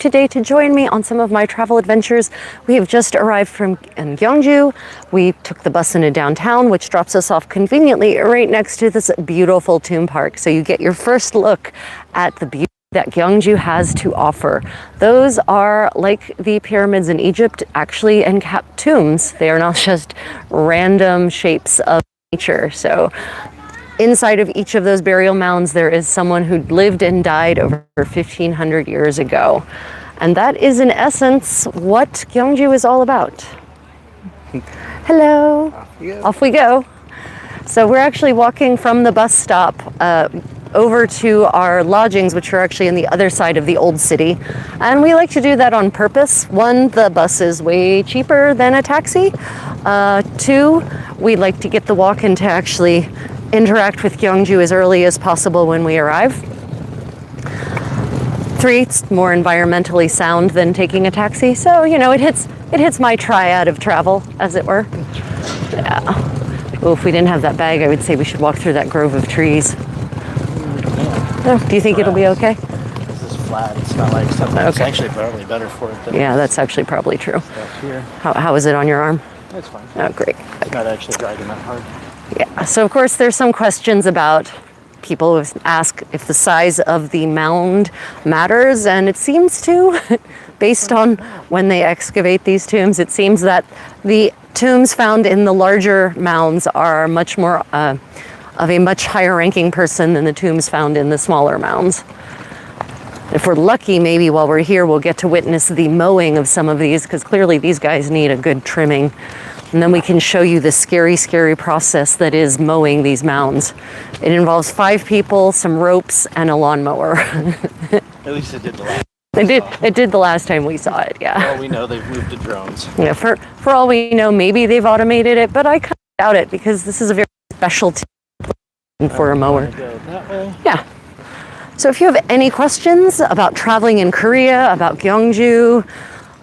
today to join me on some of my travel adventures. We have just arrived from Gyeongju. We took the bus into downtown, which drops us off conveniently right next to this beautiful tomb park. So you get your first look at the beauty that Gyeongju has to offer. Those are, like the pyramids in Egypt, actually encapped tombs. They are not just random shapes of nature. So inside of each of those burial mounds, there is someone who lived and died over 1,500 years ago. And that is, in essence, what Gyeongju is all about. Hello. Off we go. So we're actually walking from the bus stop over to our lodgings, which are actually on the other side of the old city. And we like to do that on purpose. One, the bus is way cheaper than a taxi. Two, we like to get the walk-in to actually interact with Gyeongju as early as possible when we arrive. Three, it's more environmentally sound than taking a taxi. So, you know, it hits my triad of travel, as it were. Yeah. Well, if we didn't have that bag, I would say we should walk through that grove of trees. Oh, do you think it'll be okay? This is flat. It's not like something. Okay. It's actually probably better for it. Yeah, that's actually probably true. Here. How is it on your arm? It's fine. Oh, great. It's not actually dragging that hard. Yeah, so of course there's some questions about, people ask if the size of the mound matters, and it seems to, based on when they excavate these tombs, it seems that the tombs found in the larger mounds are much more of a much higher ranking person than the tombs found in the smaller mounds. If we're lucky, maybe while we're here, we'll get to witness the mowing of some of these, because clearly these guys need a good trimming. And then we can show you the scary, scary process that is mowing these mounds. It involves 5 people, some ropes, and a lawnmower. At least it did the last time. It did the last time we saw it, yeah. For all we know, they've moved to drones. Yeah, for all we know, maybe they've automated it, but I kind of doubt it, because this is a very specialty for a mower. Go that way. Yeah. So if you have any questions about traveling in Korea, about Gyeongju,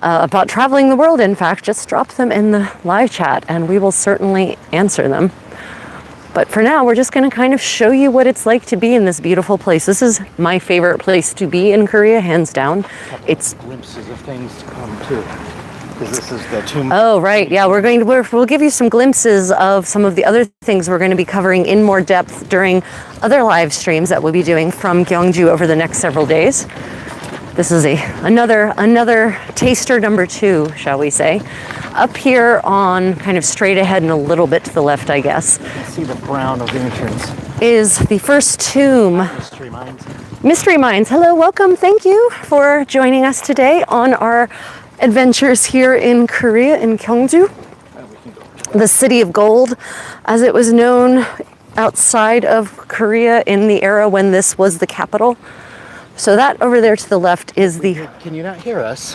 about traveling the world, in fact, just drop them in the live chat and we will certainly answer them. But for now, we're just going to kind of show you what it's like to be in this beautiful place. This is my favorite place to be in Korea, hands down. It's glimpses of things to come too, because this is the tomb. Oh, right. Yeah, we'll give you some glimpses of some of the other things we're going to be covering in more depth during other live streams that we'll be doing from Gyeongju over the next several days. This is another taster number 2, shall we say. Up here on kind of straight ahead and a little bit to the left, I guess. You can see the brown of the entrance. Is the first tomb. Mystery Mines. Mystery Mines. Hello, welcome. Thank you for joining us today on our adventures here in Korea, in Gyeongju. The City of Gold, as it was known outside of Korea in the era when this was the capital. So that over there to the left is the... Can you not hear us?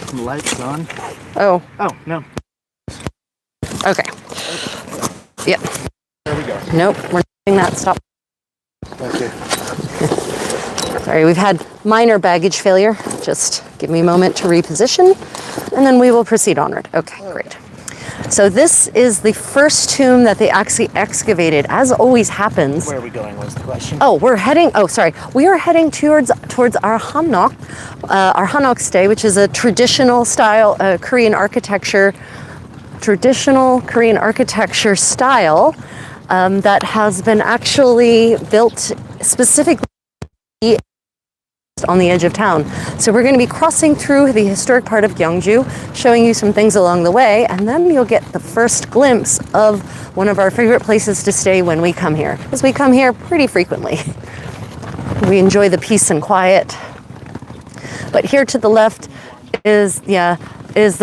The light's on. Oh. Oh, no. Okay. Yep. There we go. Nope, we're not doing that. Stop. Thank you. Sorry, we've had minor baggage failure. Just give me a moment to reposition, and then we will proceed onward. Okay, great. So this is the first tomb that they actually excavated, as always happens. Where are we going was the question. Oh, we are heading towards our hanok stay, which is a traditional style Korean architecture style that has been actually built specifically on the edge of town. So we're going to be crossing through the historic part of Gyeongju, showing you some things along the way, and then you'll get the first glimpse of one of our favorite places to stay when we come here, because we come here pretty frequently. We enjoy the peace and quiet. But here to the left is the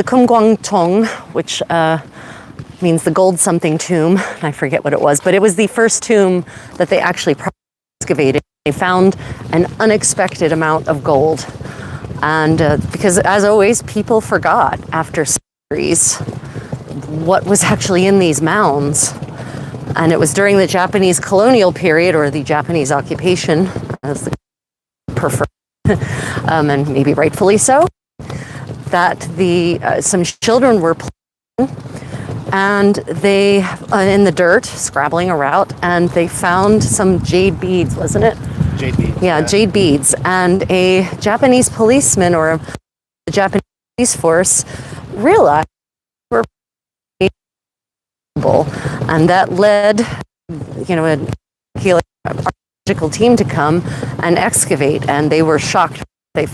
Kumgwangtong, which means the gold something tomb. I forget what it was, but it was the first tomb that they actually excavated. They found an unexpected amount of gold. And because, as always, people forgot after centuries what was actually in these mounds. And it was during the Japanese colonial period, or the Japanese occupation, as the prefer, and maybe rightfully so, that some children were playing, and they in the dirt, scrabbling around, and they found some jade beads, wasn't it? Jade beads. Yeah, jade beads. And a Japanese policeman or the Japanese police force realized they were able, and that led, an archaeological team to come and excavate, and they were shocked. Hi,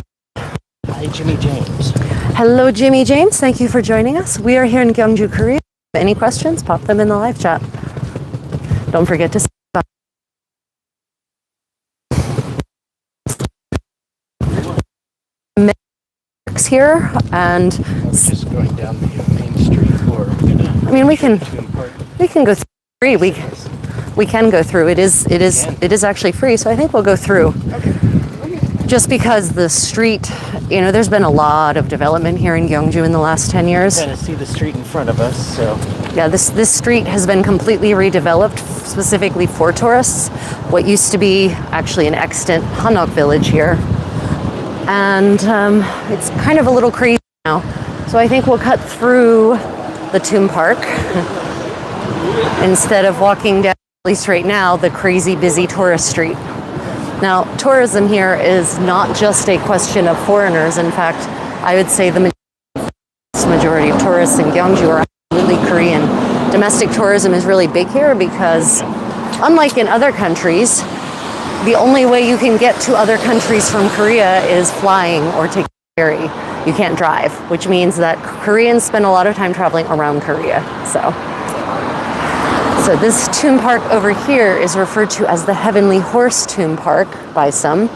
Jimmy James. Hello, Jimmy James. Thank you for joining us. We are here in Gyeongju, Korea. Any questions? Pop them in the live chat. Don't forget to subscribe. Here and just going down the main street, or we can go through. We can go through. It is actually free, so I think we'll go through. Okay. Just because the street, there's been a lot of development here in Gyeongju in the last 10 years. Kind of see the street in front of us, so. Yeah, this street has been completely redeveloped specifically for tourists. What used to be actually an extant hanok village here. And it's kind of a little crazy now. So I think we'll cut through the Tomb Park instead of walking down, at least right now, the crazy busy tourist street. Now, tourism here is not just a question of foreigners. In fact, I would say the majority of tourists in Gyeongju are absolutely Korean. Domestic tourism is really big here because, unlike in other countries, the only way you can get to other countries from Korea is flying or taking a ferry. You can't drive, which means that Koreans spend a lot of time traveling around Korea. So this tomb park over here is referred to as the Heavenly Horse Tomb Park by some,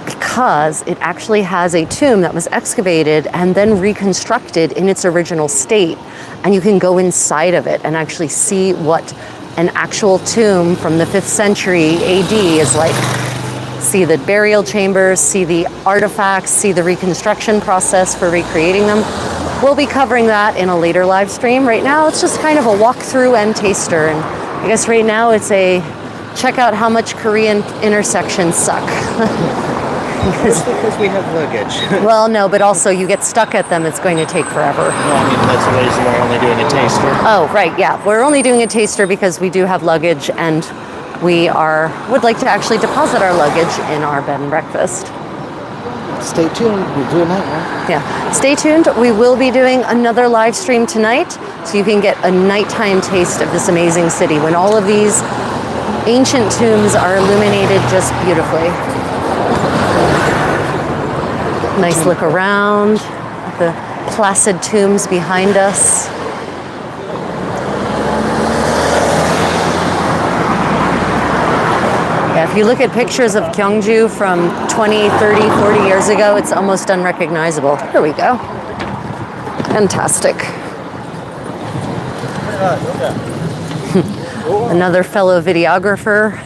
because it actually has a tomb that was excavated and then reconstructed in its original state. And you can go inside of it and actually see what an actual tomb from the 5th century AD is like. See the burial chambers, see the artifacts, see the reconstruction process for recreating them. We'll be covering that in a later live stream. Right now, it's just kind of a walkthrough and taster. And I guess right now it's a check out how much Korean intersections suck. Because we have luggage. Well, no, but also you get stuck at them, it's going to take forever. No, that's the reason we're only doing a taster. Oh, right, yeah. We're only doing a taster because we do have luggage, and we would like to actually deposit our luggage in our bed and breakfast. Stay tuned. We're doing that one. Yeah. Stay tuned. We will be doing another live stream tonight, so you can get a nighttime taste of this amazing city when all of these ancient tombs are illuminated just beautifully. Nice look around at the placid tombs behind us. Yeah, if you look at pictures of Gyeongju from 20, 30, 40 years ago, it's almost unrecognizable. Here we go. Fantastic. Another fellow videographer.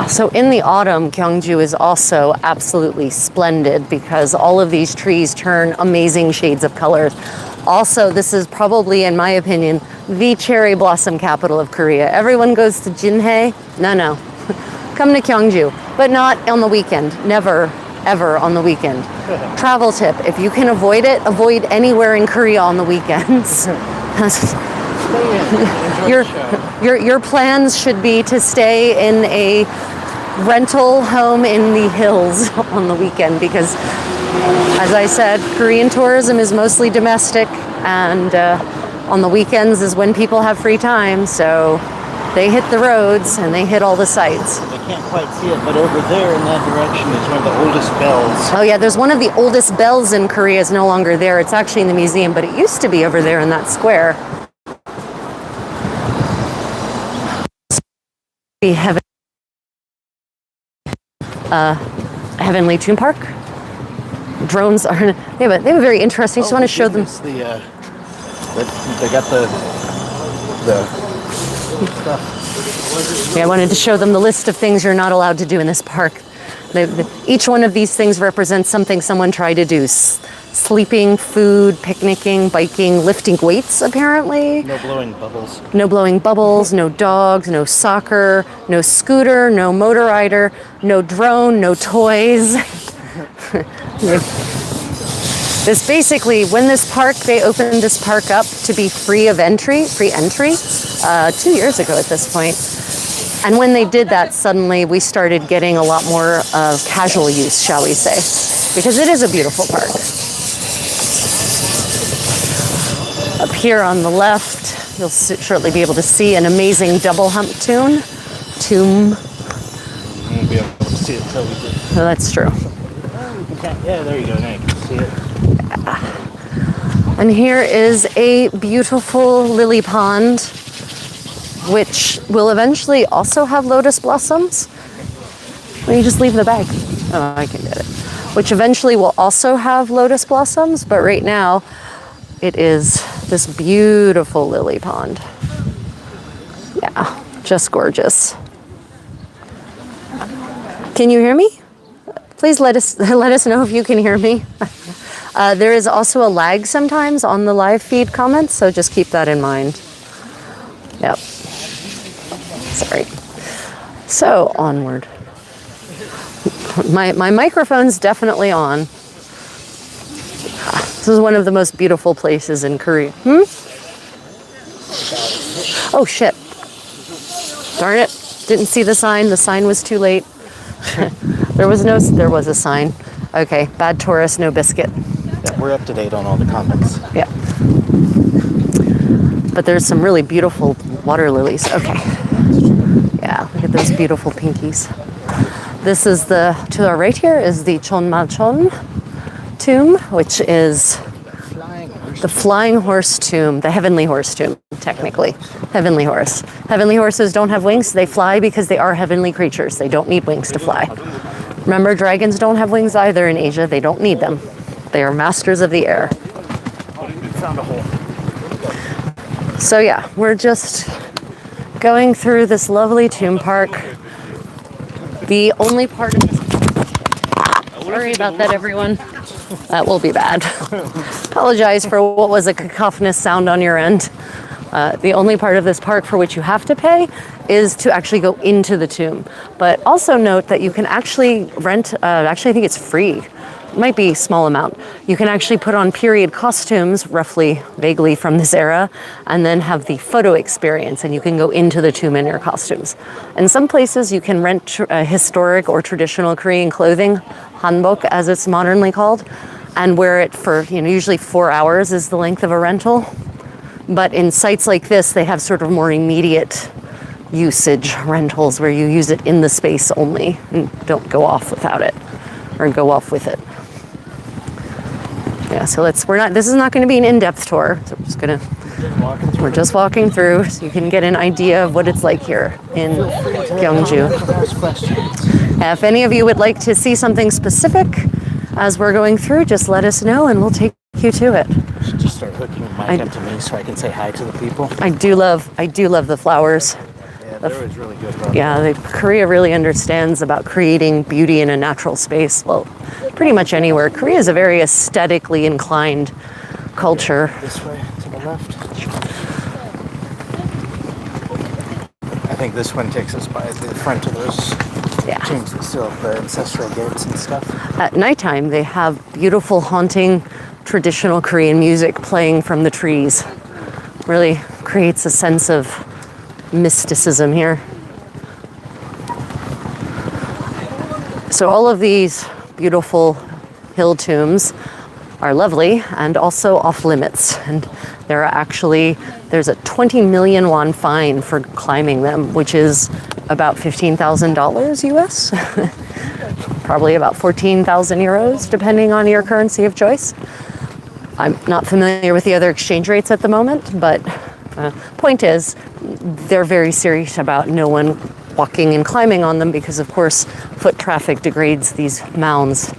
So in the autumn, Gyeongju is also absolutely splendid because all of these trees turn amazing shades of color. Also, this is probably, in my opinion, the cherry blossom capital of Korea. Everyone goes to Jinhae. No. Come to Gyeongju, but not on the weekend. Never, ever on the weekend. Travel tip, if you can avoid it, avoid anywhere in Korea on the weekends. Your plans should be to stay in a rental home in the hills on the weekend because, as I said, Korean tourism is mostly domestic, and on the weekends is when people have free time, so they hit the roads and they hit all the sites. I can't quite see it, but over there in that direction is one of the oldest bells. Oh yeah, there's one of the oldest bells in Korea. Is no longer there. It's actually in the museum, but it used to be over there in that square. The Heavenly Tomb Park. Drones are. They have a very interesting. I just want to show them. They got the stuff. Yeah, I wanted to show them the list of things you're not allowed to do in this park. Each one of these things represents something someone tried to do. Sleeping, food, picnicking, biking, lifting weights, apparently. No blowing bubbles. No blowing bubbles, no dogs, no soccer, no scooter, no motor rider, no drone, no toys. This basically, when they opened this park up to be free entry, 2 years ago at this point. And when they did that, suddenly we started getting a lot more of casual use, shall we say, because it is a beautiful park. Up here on the left, you'll shortly be able to see an amazing double hump tomb. You won't be able to see it until we do. Oh, that's true. Yeah, there you go. Now you can see it. And here is a beautiful lily pond, which will eventually also have lotus blossoms. Or you just leave the bag. Oh, I can get it. Which eventually will also have lotus blossoms, but right now it is this beautiful lily pond. Yeah, just gorgeous. Can you hear me? Please let us know if you can hear me. There is also a lag sometimes on the live feed comments, so just keep that in mind. Yep. Sorry. So, onward. My microphone's definitely on. This is one of the most beautiful places in Korea. Oh, shit. Darn it. Didn't see the sign. The sign was too late. There was a sign. Okay, bad tourist, no biscuit. Yeah, we're up to date on all the comments. Yeah. But there's some really beautiful water lilies. Okay. Yeah, look at those beautiful pinkies. This is to our right here is the Chonmachon tomb, which is the flying horse tomb, the heavenly horse tomb, technically. Heavenly horse. Heavenly horses don't have wings. They fly because they are heavenly creatures. They don't need wings to fly. Remember, dragons don't have wings either in Asia. They don't need them. They are masters of the air. Found a hole. So yeah, we're just going through this lovely tomb park. The only part of this... Sorry about that, everyone. That will be bad. Apologize for what was a cacophonous sound on your end. The only part of this park for which you have to pay is to actually go into the tomb. But also note that you can actually rent, actually I think it's free. It might be a small amount. You can actually put on period costumes, roughly, vaguely from this era, and then have the photo experience, and you can go into the tomb in your costumes. In some places, you can rent historic or traditional Korean clothing, hanok as it's modernly called, and wear it for, usually 4 hours is the length of a rental. But in sites like this, they have sort of more immediate usage rentals where you use it in the space only and don't go off without it or go off with it. Yeah, so this is not going to be an in-depth tour. So we're just walking through so you can get an idea of what it's like here in Gyeongju. If any of you would like to see something specific as we're going through, just let us know and we'll take you to it. I should just start hooking the mic up to me so I can say hi to the people. I do love the flowers. Yeah, that was really good. Yeah, Korea really understands about creating beauty in a natural space. Well, pretty much anywhere. Korea is a very aesthetically inclined culture. This way, to the left. I think this one takes us by the front of those tombs that still have the ancestral gates and stuff. At nighttime, they have beautiful, haunting, traditional Korean music playing from the trees. Really creates a sense of mysticism here. So all of these beautiful hill tombs are lovely and also off limits. And there's a 20 million won fine for climbing them, which is about $15,000 US. Probably about 14,000 euros, depending on your currency of choice. I'm not familiar with the other exchange rates at the moment, but point is, they're very serious about no one walking and climbing on them because, of course, foot traffic degrades these mounds.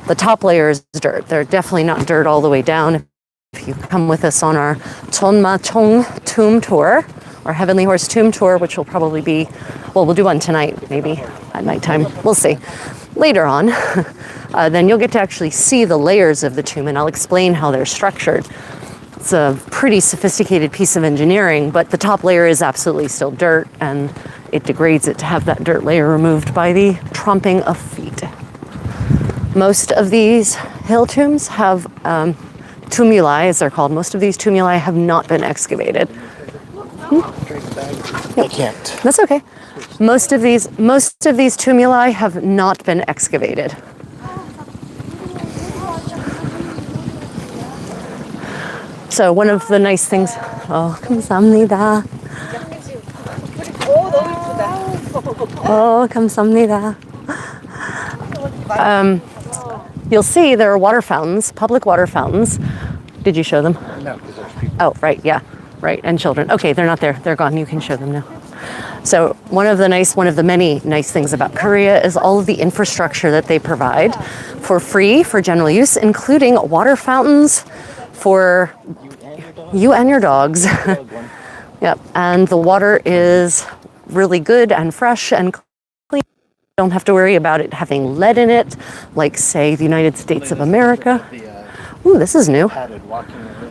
The top layer is dirt. They're definitely not dirt all the way down. If you come with us on our Chonmachon tomb tour, our Heavenly Horse tomb tour, which will probably be, we'll do one tonight, maybe at nighttime. We'll see. Later on, then you'll get to actually see the layers of the tomb, and I'll explain how they're structured. It's a pretty sophisticated piece of engineering, but the top layer is absolutely still dirt, and it degrades it to have that dirt layer removed by the tromping of feet. Most of these Hill tombs have tumuli, as they're called. Most of these tumuli have not been excavated. I can't. That's okay. Most of these tumuli have not been excavated. So one of the nice things. Oh, 감사합니다. Oh, 감사합니다. You'll see there are water fountains, public water fountains. Did you show them? No, because there's people. Oh, right, yeah, right, and children. Okay, they're not there. They're gone. You can show them now. So one of the many nice things about Korea is all of the infrastructure that they provide for free for general use, including water fountains for you and your dogs. Yep, and the water is really good and fresh and clean. Don't have to worry about it having lead in it, like say the United States of America. Ooh, this is new.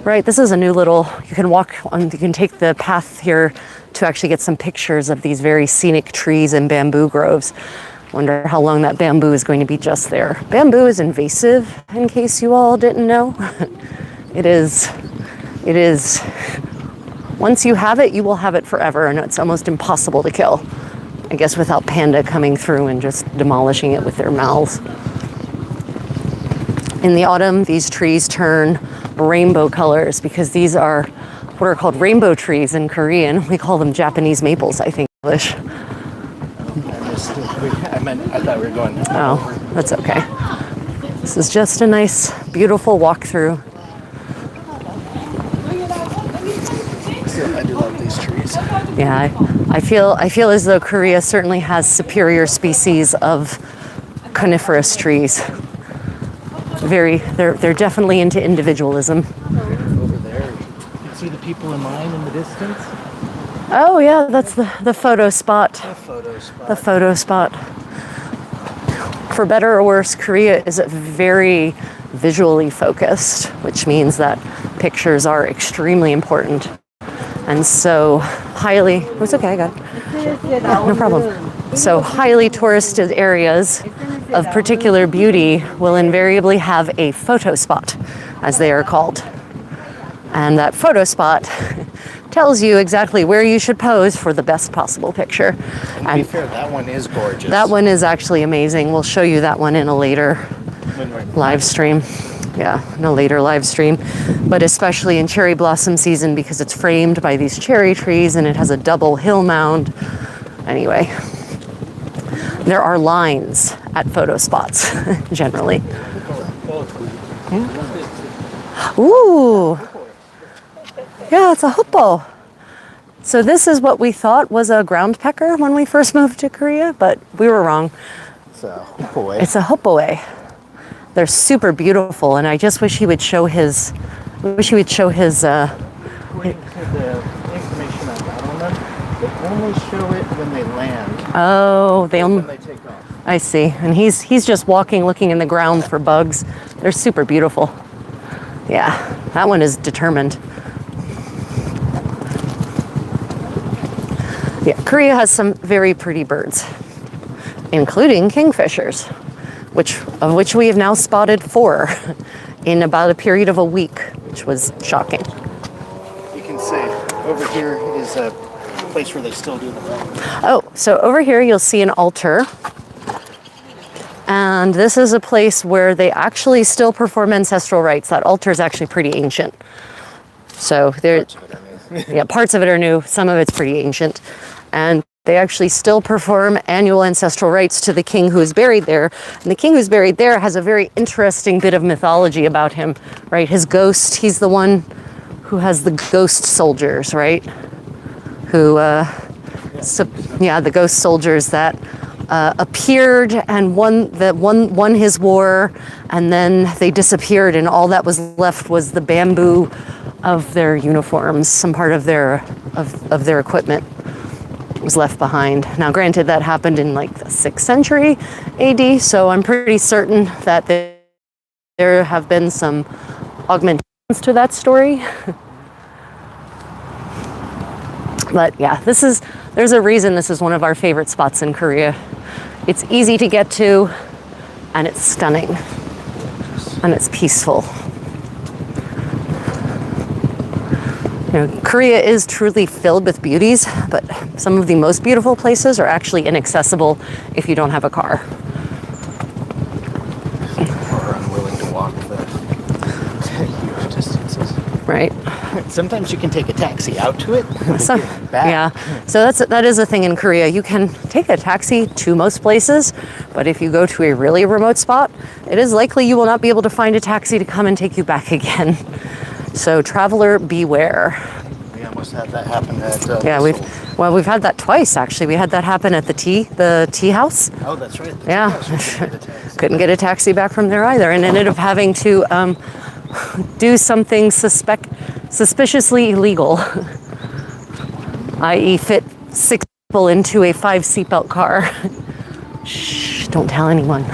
Right, this is a new little, you can take the path here to actually get some pictures of these very scenic trees and bamboo groves. Wonder how long that bamboo is going to be just there. Bamboo is invasive, in case you all didn't know. It is, once you have it, you will have it forever, and it's almost impossible to kill. I guess without Panda coming through and just demolishing it with their mouths. In the autumn, these trees turn rainbow colors because these are what are called rainbow trees in Korean. We call them Japanese maples, I think, in English. I thought we were going. Oh, that's okay. This is just a nice, beautiful walkthrough. I do love these trees. Yeah, I feel as though Korea certainly has superior species of coniferous trees. They're definitely into individualism. Over there, you can see the people in line in the distance. Oh yeah, that's the photo spot. The photo spot. For better or worse, Korea is very visually focused, which means that pictures are extremely important. And so it's okay, I got it. No problem. So highly touristed areas of particular beauty will invariably have a photo spot, as they are called. And that photo spot tells you exactly where you should pose for the best possible picture. And to be fair, that one is gorgeous. That one is actually amazing. We'll show you that one in a later live stream. Yeah, in a later live stream. But especially in cherry blossom season because it's framed by these cherry trees and it has a double hill mound. Anyway, there are lines at photo spots, generally. Ooh. Yeah, it's a hoppo. So this is what we thought was a ground pecker when we first moved to Korea, but we were wrong. It's a hoppo. It's a hoppo. They're super beautiful, and I just wish he would show his. According to the information I got on them, they only show it when they land. Oh, when they take off. I see. And he's just walking, looking in the ground for bugs. They're super beautiful. Yeah, that one is determined. Yeah, Korea has some very pretty birds, including kingfishers, of which we have now spotted 4 in about a period of a week, which was shocking. You can see over here is a place where they still do them. Oh, so over here you'll see an altar. And this is a place where they actually still perform ancestral rites. That altar is actually pretty ancient. So parts of it are new. Some of it's pretty ancient. And they actually still perform annual ancestral rites to the king who is buried there. And the king who's buried there has a very interesting bit of mythology about him, right? His ghost, he's the one who has the ghost soldiers, right? The ghost soldiers that appeared and won his war, and then they disappeared, and all that was left was the bamboo of their uniforms. Some part of their equipment was left behind. Now, granted, that happened in like the 6th century AD, so I'm pretty certain that there have been some augmentations to that story. But yeah, there's a reason this is one of our favorite spots in Korea. It's easy to get to, and it's stunning. and it's peaceful. You know, Korea is truly filled with beauties, but some of the most beautiful places are actually inaccessible if you don't have a car. Or unwilling to walk the huge distances. Right. Sometimes you can take a taxi out to it and get back. Yeah, so that is a thing in Korea. You can take a taxi to most places, but if you go to a really remote spot, it is likely you will not be able to find a taxi to come and take you back again. So traveler beware. We almost had that happen at Yeah, we've had that twice actually. We had that happen at the tea house. Oh, that's right. Yeah, couldn't get a taxi back from there either, and ended up having to do something suspiciously illegal, i.e. fit 6 people into a 5 seatbelt car. Shh, don't tell anyone.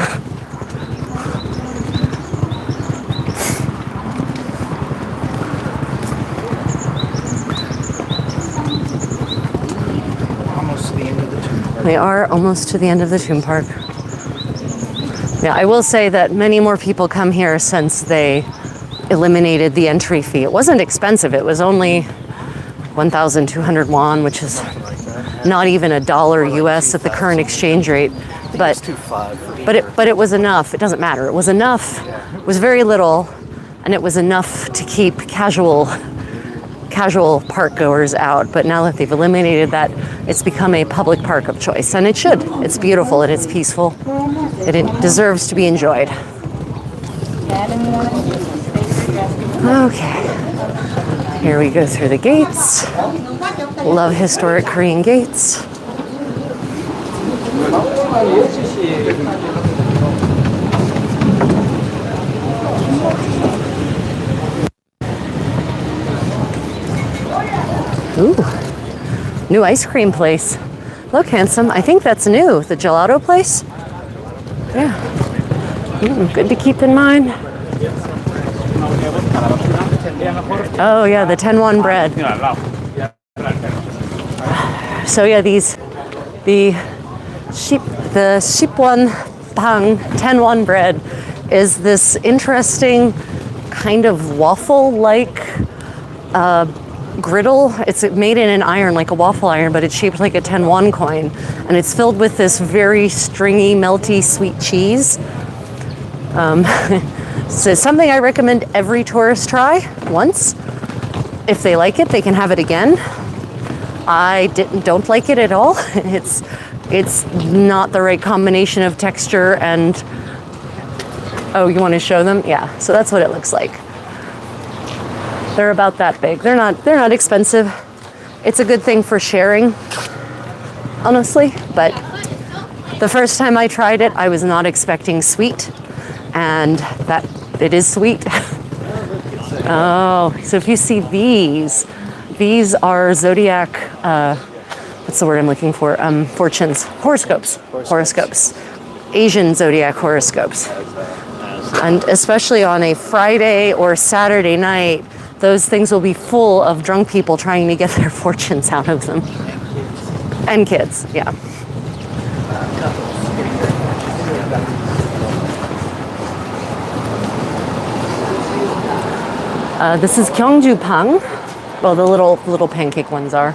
Almost to the end of the tomb park. They are almost to the end of the tomb park. Yeah, I will say that many more people come here since they eliminated the entry fee. It wasn't expensive. It was only 1,200 won, which is not even $1 US at the current exchange rate. But it was enough. It doesn't matter. It was enough. It was very little, and it was enough to keep casual park goers out. But now that they've eliminated that, it's become a public park of choice, and it should. It's beautiful and it's peaceful. It deserves to be enjoyed. Okay, here we go through the gates. Love historic Korean gates. Ooh, new ice cream place. Look, handsome. I think that's new, the gelato place. Yeah, good to keep in mind. Oh yeah, the 10-won bread. So yeah, the 10-won bang 10-won bread is this interesting kind of waffle-like griddle. It's made in an iron, like a waffle iron, but it's shaped like a 10-won coin, and it's filled with this very stringy, melty, sweet cheese. So something I recommend every tourist try once. If they like it, they can have it again. I don't like it at all. It's not the right combination of texture and. Oh, you want to show them? Yeah. So that's what it looks like. They're about that big. They're not expensive. It's a good thing for sharing, honestly. But the first time I tried it, I was not expecting sweet, and that it is sweet. Oh, so if you see these are zodiac. What's the word I'm looking for? Fortunes, horoscopes, Asian zodiac horoscopes, and especially on a Friday or Saturday night. Those things will be full of drunk people trying to get their fortunes out of them. And kids, yeah. This is Gyeongju pang. Well, the little pancake ones are.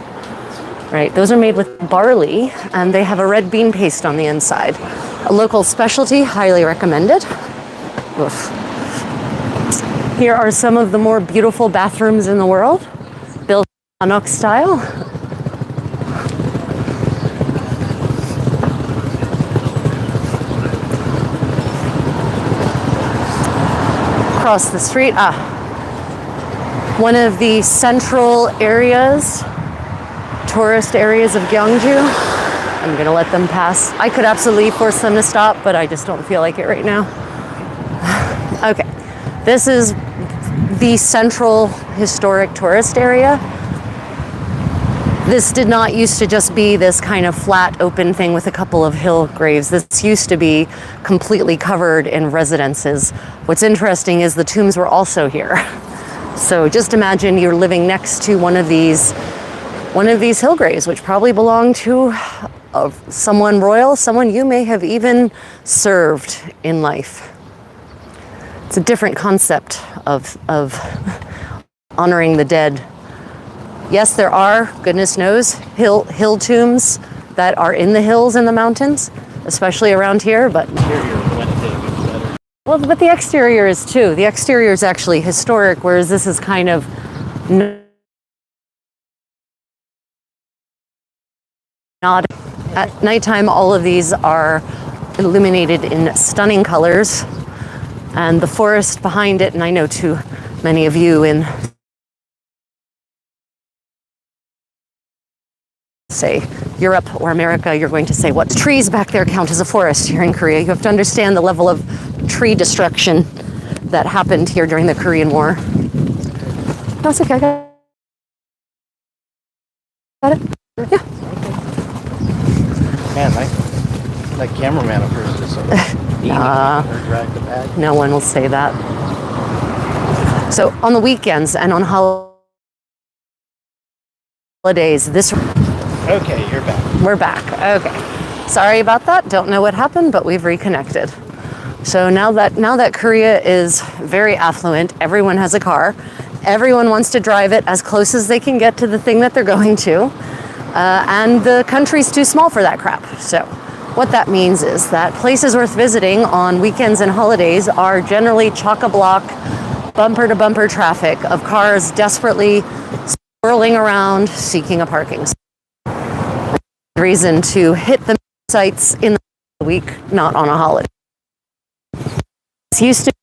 Right, those are made with barley, and they have a red bean paste on the inside. A local specialty, highly recommended. Oof. Here are some of the more beautiful bathrooms in the world, built hanok style. Across the street, one of the central areas, tourist areas of Gyeongju. I'm gonna let them pass. I could absolutely force them to stop, but I just don't feel like it right now. Okay, this is the central historic tourist area. This did not used to just be this kind of flat open thing with a couple of hill graves. This used to be completely covered in residences. What's interesting is the tombs were also here. So just imagine you're living next to one of these hill graves, which probably belonged to someone royal, someone you may have even served in life. It's a different concept of honoring the dead. Yes, there are, goodness knows, hill tombs that are in the hills in the mountains, especially around here, but well, but the exterior is too. The exterior is actually historic, whereas this is kind of not. At nighttime, all of these are illuminated in stunning colors, and the forest behind it, and I know too many of you in, say, Europe or America, you're going to say, what trees back there count as a forest here in Korea? You have to understand the level of tree destruction that happened here during the Korean War. That's okay, got it? Yeah. Man, that cameraman of hers is so drag the bag. No one will say that. So on the weekends and on holidays, this... Okay, you're back. We're back. Okay. Sorry about that. Don't know what happened, but we've reconnected. So now that Korea is very affluent, everyone has a car. Everyone wants to drive it as close as they can get to the thing that they're going to. And the country's too small for that crap. So what that means is that places worth visiting on weekends and holidays are generally chock-a-block, bumper-to-bumper traffic of cars desperately swirling around seeking a parking spot. Reason to hit the sites in the week, not on a holiday. It's used to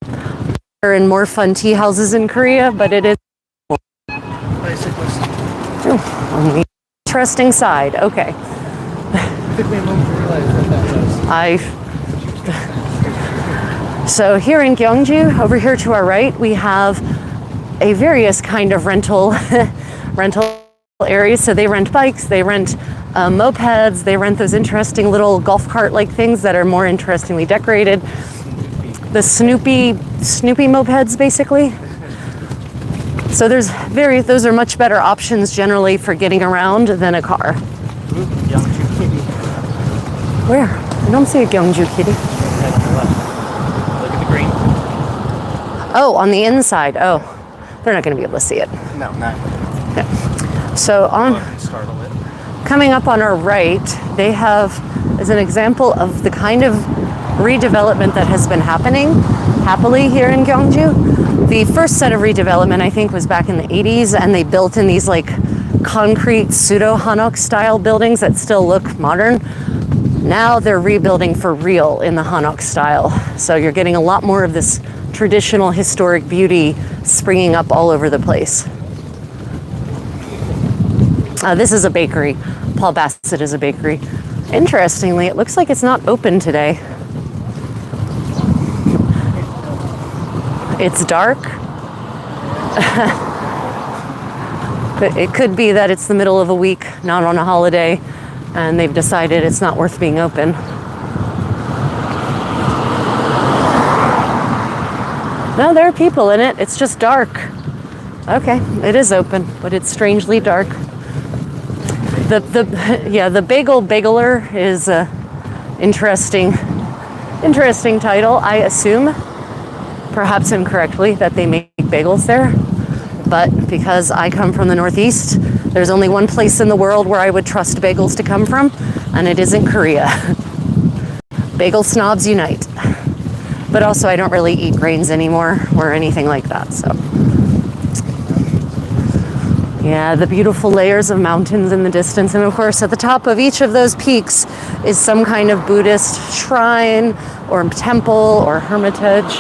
be in more fun tea houses in Korea, but it is Bicyclist. on the interesting side. Okay. Took me a moment to realize what that was. So here in Gyeongju, over here to our right, we have a various kind of rental areas. So they rent bikes, they rent mopeds, they rent those interesting little golf cart like things that are more interestingly decorated. The Snoopy mopeds, basically. So those are much better options generally for getting around than a car. Gyeongju kitty. Where? I don't see a Gyeongju kitty. Right on the left. Look at the green. Oh, on the inside. Oh, they're not going to be able to see it. No, not. Yeah. So Startle it. coming up on our right, they have, as an example of the kind of redevelopment that has been happening happily here in Gyeongju. The first set of redevelopment, I think, was back in the 80s, and they built in these like concrete pseudo hanok style buildings that still look modern. Now they're rebuilding for real in the hanok style. So you're getting a lot more of this traditional historic beauty springing up all over the place. This is a bakery. Paul Bassett is a bakery. Interestingly, it looks like it's not open today. It's dark. But it could be that it's the middle of a week, not on a holiday, and they've decided it's not worth being open. No, there are people in it. It's just dark. Okay, it is open, but it's strangely dark. The bageler is a interesting title. I assume, perhaps incorrectly, that they make bagels there. But because I come from the Northeast, there's only one place in the world where I would trust bagels to come from, and it isn't Korea. Bagel snobs unite. But also, I don't really eat grains anymore or anything like that, so. Yeah, the beautiful layers of mountains in the distance. And of course, at the top of each of those peaks is some kind of Buddhist shrine or temple or hermitage.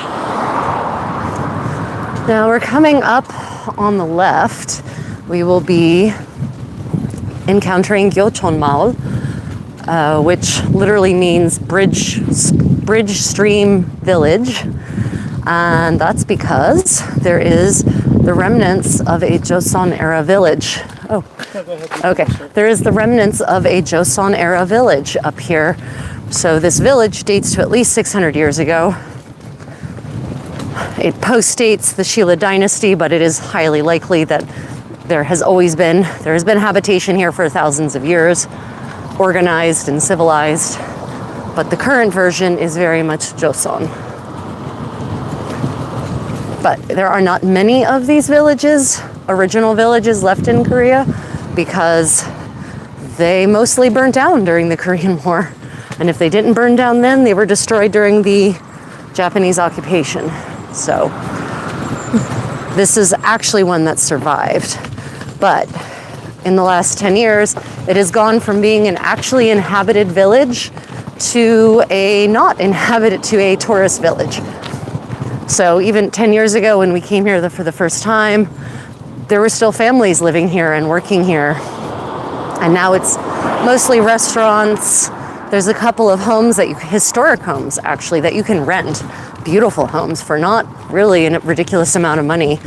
Now we're coming up on the left. We will be encountering Gyeongju, which literally means bridge stream village. And that's because there is the remnants of a Joseon era village. Oh, okay. There is the remnants of a Joseon era village up here. So this village dates to at least 600 years ago. It postdates the Shilla dynasty, but it is highly likely that there has been habitation here for thousands of years, organized and civilized. But the current version is very much Joseon. But there are not many of these villages, original villages, left in Korea because they mostly burned down during the Korean War. And if they didn't burn down then, they were destroyed during the Japanese occupation. So this is actually one that survived. But in the last 10 years, it has gone from being an actually inhabited village to a not inhabited, to a tourist village. So even 10 years ago when we came here for the first time, there were still families living here and working here. And now it's mostly restaurants. There's a couple of homes historic homes actually, that you can rent. Beautiful homes for not really a ridiculous amount of money.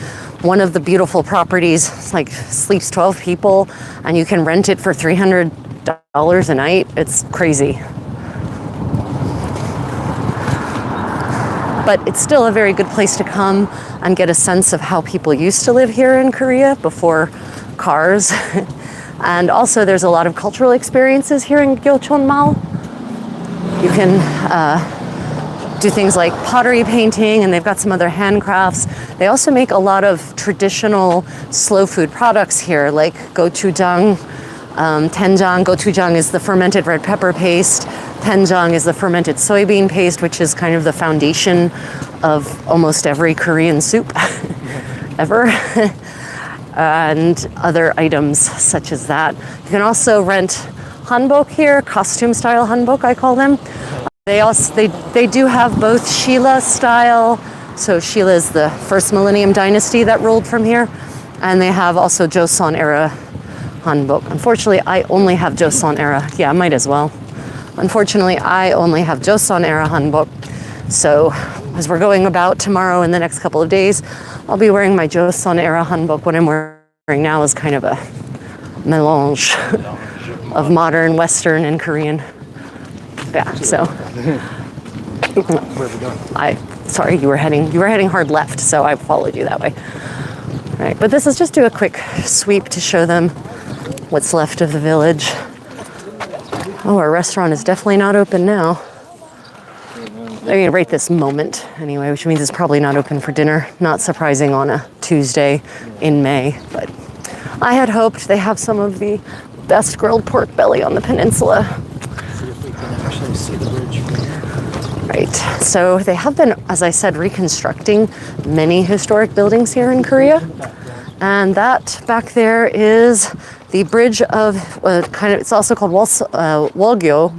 One of the beautiful properties sleeps 12 people and you can rent it for $300 a night. It's crazy. But it's still a very good place to come and get a sense of how people used to live here in Korea before cars. And also there's a lot of cultural experiences here in Gyeongju. You can do things like pottery painting, and they've got some other handcrafts. They also make a lot of traditional slow food products here, like gochujang, tenjang. Gochujang is the fermented red pepper paste. Tenjang is the fermented soybean paste, which is kind of the foundation of almost every Korean soup ever. And other items such as that. You can also rent hanbok here, costume style hanbok, I call them. They do have both Shilla style. So Shilla is the first millennium dynasty that ruled from here. And they have also Joseon era hanbok. Unfortunately, I only have Joseon era. Yeah, I might as well. Unfortunately, I only have Joseon era hanbok. So as we're going about tomorrow and the next couple of days, I'll be wearing my Joseon era hanbok. What I'm wearing now is kind of a melange of modern, Western, and Korean. Yeah, so. Where are we going? Sorry, you were heading hard left, so I followed you that way. All right, but this is just do a quick sweep to show them what's left of the village. Oh, our restaurant is definitely not open now. I mean, right this moment, anyway, which means it's probably not open for dinner. Not surprising on a Tuesday in May, but I had hoped. They have some of the best grilled pork belly on the peninsula. See if we can actually see the bridge from here. Right, so they have been, as I said, reconstructing many historic buildings here in Korea. And that back there is the bridge of, it's also called Wolgyo,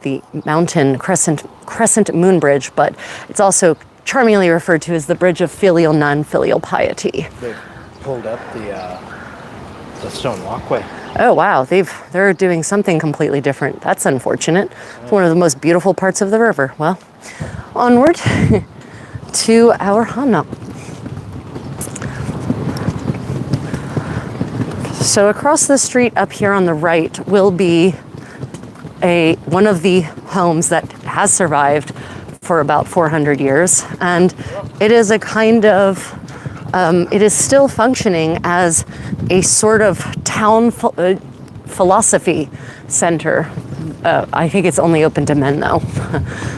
the mountain crescent moon bridge, but it's also charmingly referred to as the bridge of filial non-filial piety. They pulled up the stone walkway. Oh wow, they're doing something completely different. That's unfortunate. It's one of the most beautiful parts of the river. Well, onward to our hanok. So across the street up here on the right will be one of the homes that has survived for about 400 years. And it is a kind of, it is still functioning as a sort of town philosophy center. I think it's only open to men though.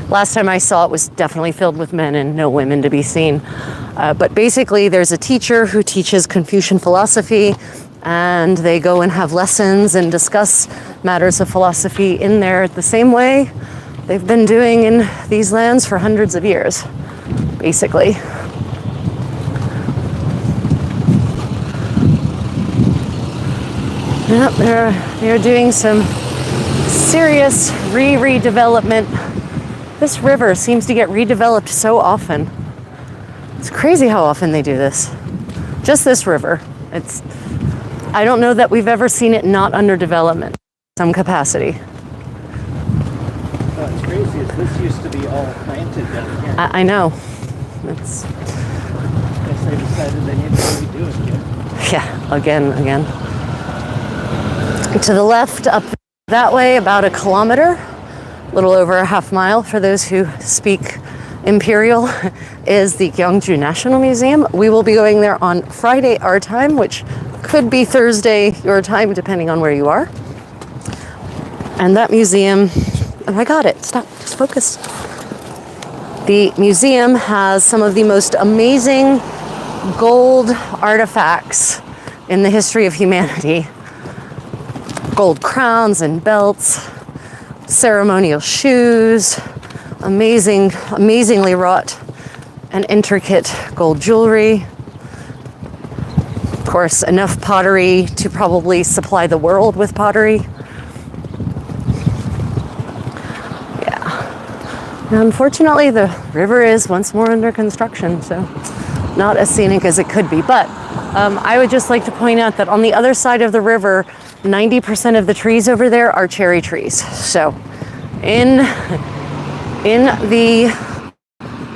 Last time I saw it was definitely filled with men and no women to be seen. But basically there's a teacher who teaches Confucian philosophy, and they go and have lessons and discuss matters of philosophy in there the same way they've been doing in these lands for hundreds of years, basically. Yep, they're doing some serious redevelopment. This river seems to get redeveloped so often. It's crazy how often they do this. Just this river. I don't know that we've ever seen it not under development, some capacity. What's crazy is this used to be all planted down here. I know. I guess they decided they needed to redo it again. Yeah, again. To the left, up that way, about a kilometer, a little over a half mile for those who speak Imperial, is the Gyeongju National Museum. We will be going there on Friday our time, which could be Thursday your time, depending on where you are. And that museum, oh, I got it. Stop, just focus. The museum has some of the most amazing gold artifacts in the history of humanity. Gold crowns and belts, ceremonial shoes, amazingly wrought and intricate gold jewelry. Of course, enough pottery to probably supply the world with pottery. Yeah. Now, unfortunately, the river is once more under construction, so not as scenic as it could be. But I would just like to point out that on the other side of the river, 90% of the trees over there are cherry trees. So in the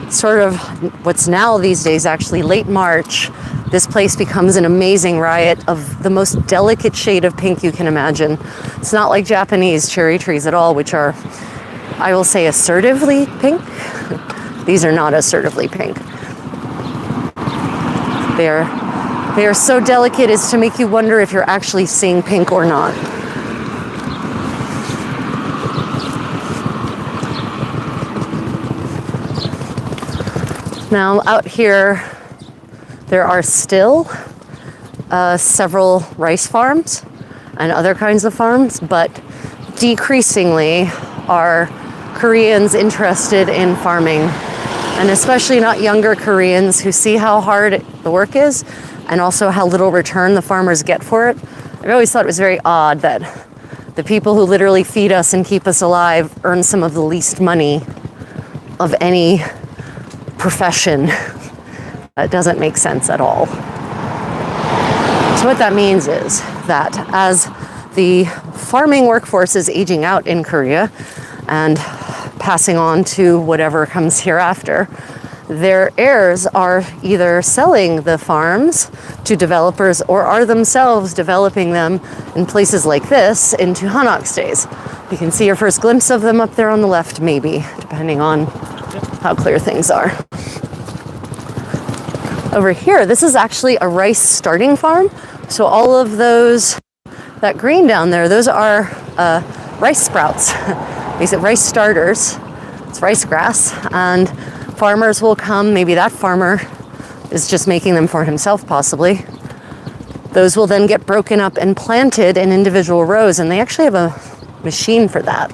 sort of what's now these days actually late March, this place becomes an amazing riot of the most delicate shade of pink you can imagine. It's not like Japanese cherry trees at all, which are, I will say, assertively pink. These are not assertively pink. They are so delicate as to make you wonder if you're actually seeing pink or not. Now out here, there are still several rice farms and other kinds of farms, but decreasingly are Koreans interested in farming, and especially not younger Koreans who see how hard the work is and also how little return the farmers get for it. I've always thought it was very odd that the people who literally feed us and keep us alive earn some of the least money of any profession. That doesn't make sense at all. So what that means is that as the farming workforce is aging out in Korea and passing on to whatever comes hereafter, their heirs are either selling the farms to developers or are themselves developing them in places like this into hanok stays. You can see your first glimpse of them up there on the left, maybe, depending on how clear things are. Over here, this is actually a rice starting farm. So all of those, that green down there, those are rice sprouts. These are rice starters. It's rice grass, and farmers will come. Maybe that farmer is just making them for himself, possibly. Those will then get broken up and planted in individual rows, and they actually have a machine for that.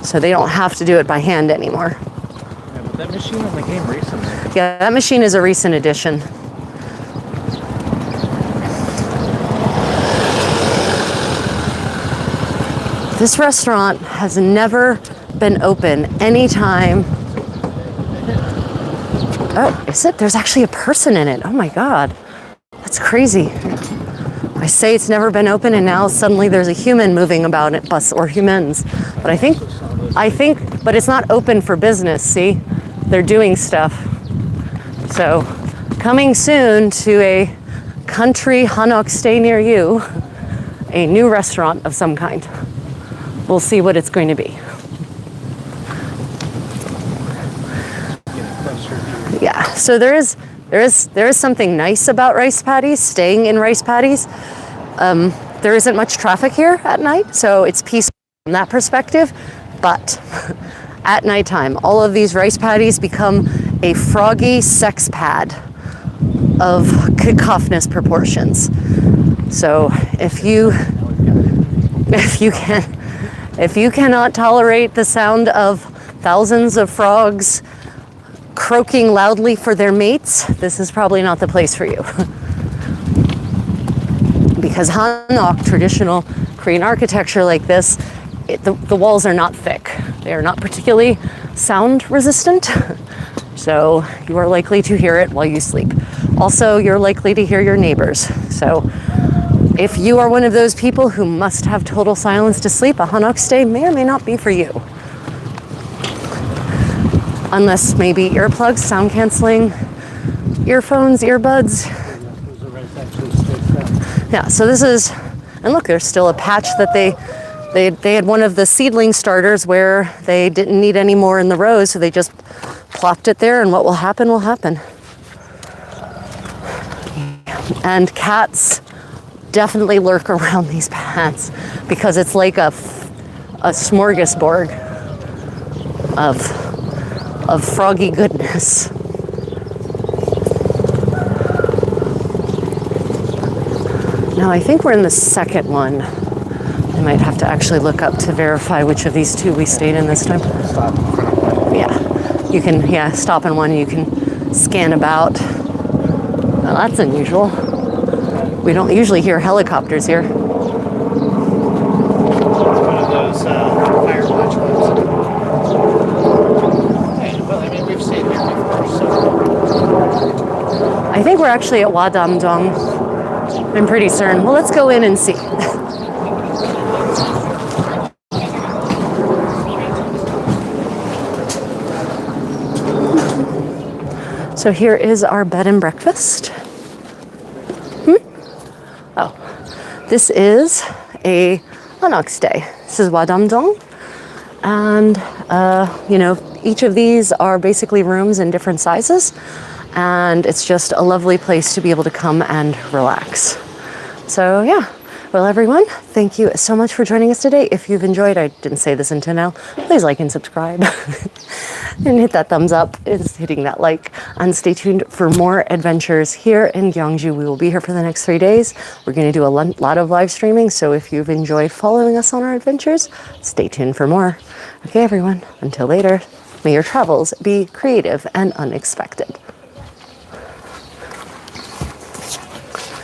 So they don't have to do it by hand anymore. Yeah, but that machine only came recently. Yeah, that machine is a recent addition. This restaurant has never been open anytime. Oh, is it? There's actually a person in it. Oh my God. That's crazy. I say it's never been open and now suddenly there's a human moving about it, or humans. But I think, but it's not open for business, see? They're doing stuff. So, coming soon to a country hanok stay near you, a new restaurant of some kind. We'll see what it's going to be. Yeah, so there is something nice about rice paddies, staying in rice paddies. There isn't much traffic here at night, so it's peaceful from that perspective. But at nighttime, all of these rice paddies become a froggy sex pad of cacophonous proportions. So if you cannot tolerate the sound of thousands of frogs croaking loudly for their mates, this is probably not the place for you. Because hanok, traditional Korean architecture like this, the walls are not thick. They are not particularly sound resistant, so you are likely to hear it while you sleep. Also, you're likely to hear your neighbors. So if you are one of those people who must have total silence to sleep, a hanok stay may or may not be for you. Unless maybe earplugs, sound canceling, earphones, earbuds. Yeah, so this is, and look, there's still a patch that they had one of the seedling starters where they didn't need any more in the rows, so they just plopped it there, and what will happen will happen. And cats definitely lurk around these paths because it's like a smorgasbord of froggy goodness. No, I think we're in the second one. I might have to actually look up to verify which of these two we stayed in this time. Stop in front of one. Yeah, you can, stop in one, you can scan about. Well, that's unusual. We don't usually hear helicopters here. It's one of those fire watch ones. Okay, well, I mean, we've stayed here before, so. I think we're actually at Hwadamdong. I'm pretty certain. Well, let's go in and see. So here is our bed and breakfast. Oh, this is a hanok stay. This is Hwadamdong. And, each of these are basically rooms in different sizes. And it's just a lovely place to be able to come and relax. So, yeah. Well, everyone, thank you so much for joining us today. If you've enjoyed, I didn't say this until now, please like and subscribe. And hit that thumbs up. It's hitting that like. And stay tuned for more adventures here in Gyeongju. We will be here for the next 3 days. We're going to do a lot of live streaming. So if you've enjoyed following us on our adventures, stay tuned for more. Okay, everyone, until later, may your travels be creative and unexpected.